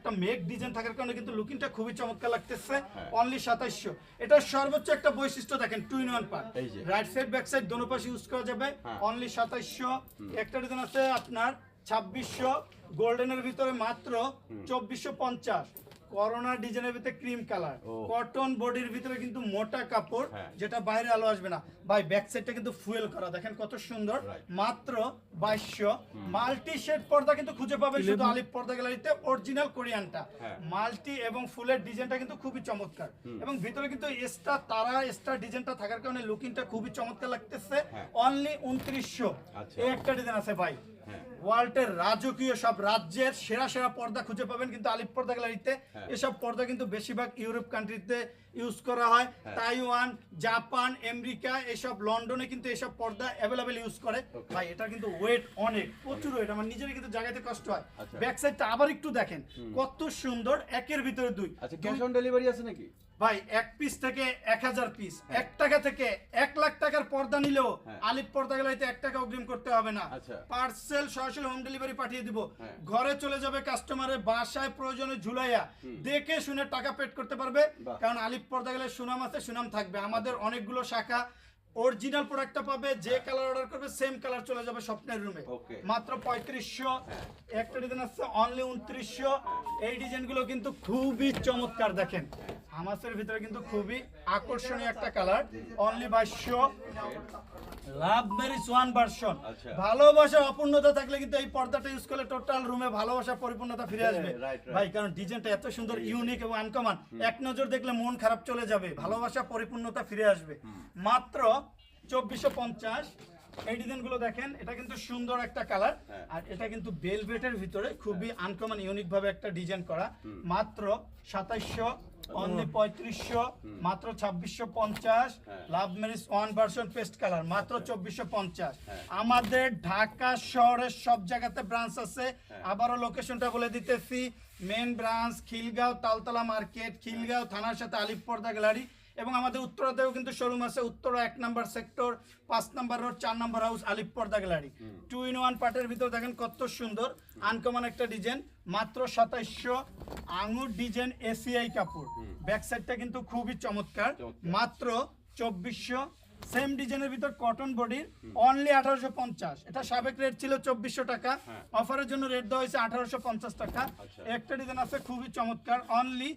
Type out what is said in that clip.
একটা make design থাকার কারণে কিন্তু লুকিংটা খুবই চমৎকার লাগতেছে। অনলি 2700। এটা সর্বোচ্চ একটা বৈশিষ্ট্য দেখেন, 2-in-1 part, right side back side দোনো পাশে ইউজ করা যাবে। অনলি 2700। একটা ডিজাইন আছে আপনার 2600, গোল্ডেনের ভিতরে মাত্র 2450। করোনা ডিজাইনের ভিতরে ক্রিম কালার, কটন বডির ভিতরে কিন্তু মোটা কাপড়, যেটা বাইরে আলো আসবে না ভাই। ব্যাক সাইডটা কিন্তু ফুয়েল করা, দেখেন কত সুন্দর, মাত্র 2200। মাল্টি শেড পর্দা কিন্তু খুঁজে পাবেন শুধু আলিফ পর্দা গ্যালারিতে, অরিজিনাল কোরিয়ানটা। মাল্টি এবং ফুলের ডিজাইনটা কিন্তু খুবই চমৎকার, এবং ভিতরে কিন্তু স্টার তারা স্টার ডিজাইনটা থাকার কারণে লুকিংটা খুবই চমৎকার লাগতেছে। অনলি 2900। এই একটা ডিজাইন আছে ভাই, ওয়ার্ল্ডের রাজকীয় সব রাজ্যের সেরা সেরা পর্দা খুঁজে পাবেন কিন্তু আলিফ পর্দা গ্যালারিতে। এসব পর্দা কিন্তু বেশিরভাগ ইউরোপ কান্ট্রিতে ইউজ করা হয়, তাইওয়ান, জাপান, আমেরিকা, এসব লন্ডনে কিন্তু এসব পর্দা অ্যাভেলেবেল ইউজ করে ভাই। এটা কিন্তু ওয়েট অনেক, প্রচুর ওয়েট, আমার নিজেরই কিন্তু জায়গাতে কষ্ট হয়। ব্যাক সাইডটা আবার একটু দেখেন কত সুন্দর, একের ভিতরে দুই। আচ্ছা, ক্যাশ অন ডেলিভারি আছে নাকি ভাই? 1 পিস থেকে 1000 পিস, 1 টাকা থেকে 1 লাখ টাকার পর্দা নিলেও আলিফ পর্দা গ্যালারিতে 1 টাকা অগ্রিম করতে হবে না। পার্সেল সরাসরি হোম ডেলিভারি পাঠিয়ে দিব, ঘরে চলে যাবে কাস্টমারের বাসায়, প্রয়োজনে ঝুলাইয়া দেখে শুনে টাকা পেড করতে পারবে। কারণ আলিফ পর্দা গ্যালারির সুনাম আছে, সুনাম থাকবে। আমাদের অনেকগুলো শাখা, অরিজিনাল প্রোডাক্টটা পাবে, যে কালার অর্ডার করবে সেম কালার চলে যাবে স্বপ্নের রুমে। মাত্র 3500। একটা ডিজাইন আছে অনলি 2900। এই ডিজাইনগুলো কিন্তু খুবই চমৎকার, দেখেন হামাসের ভিতরে কিন্তু খুবই আকর্ষণীয় একটা কালার। অনলি 2200। লাভ ম্যারিজ 1 ভার্সন। ভালোবাসার অপূর্ণতা থাকলে কিন্তু এই পর্দাটা ইউজ করলে টোটাল রুমে ভালোবাসার পরিপূর্ণতা ফিরে আসবে ভাই। কারণ ডিজাইনটা এত সুন্দর, ইউনিক এবং আনকমন, এক নজর দেখলে মন খারাপ চলে যাবে, ভালোবাসা পরিপূর্ণতা ফিরে আসবে। মাত্র 2450। এই ডিজাইনগুলো দেখেন, এটা কিন্তু সুন্দর একটা কালার, আর এটা কিন্তু ভেলভেটের ভিতরে খুবই আনকমন ইউনিক ভাবে একটা ডিজাইন করা। মাত্র 2700। অনলি 3500। মাত্র 2650। লাভ ম্যারিজ 1 ভার্সন পেস্ট কালার, মাত্র 2450। আমাদের ঢাকা শহরের সব জায়গাতে ব্রাঞ্চ আছে। আবারও লোকেশনটা বলে দিতেছি, main branch Khilgaon, Taltala market, Khilgaon থানার সাথে আলিফ পর্দা গ্যালারি। এবং আমাদের উত্তরাতেও কিন্তু শোরুম আছে, উত্তরা 1 নম্বর সেক্টর, 5 নম্বর রোড, 4 নম্বর হাউস, আলিফ পর্দা গ্যালারি। 2-in-1 পার্টের ভিতর দেখেন কত সুন্দর আনকমন একটা ডিজাইন। মাত্র 2700। আঙুর ডিজাইন এসিআই কাপড়, ব্যাক সাইডটা কিন্তু খুবই চমৎকার। মাত্র 2400। সেম ডিজাইনের ভিতর কটন বডির, অনলি 1850। এটা সাবেক রেট ছিল 2400 টাকা, অফারের জন্য রেট দেওয়া হয়েছে 1850 টাকা। একটা ডিজাইন আছে খুবই চমৎকার, অনলি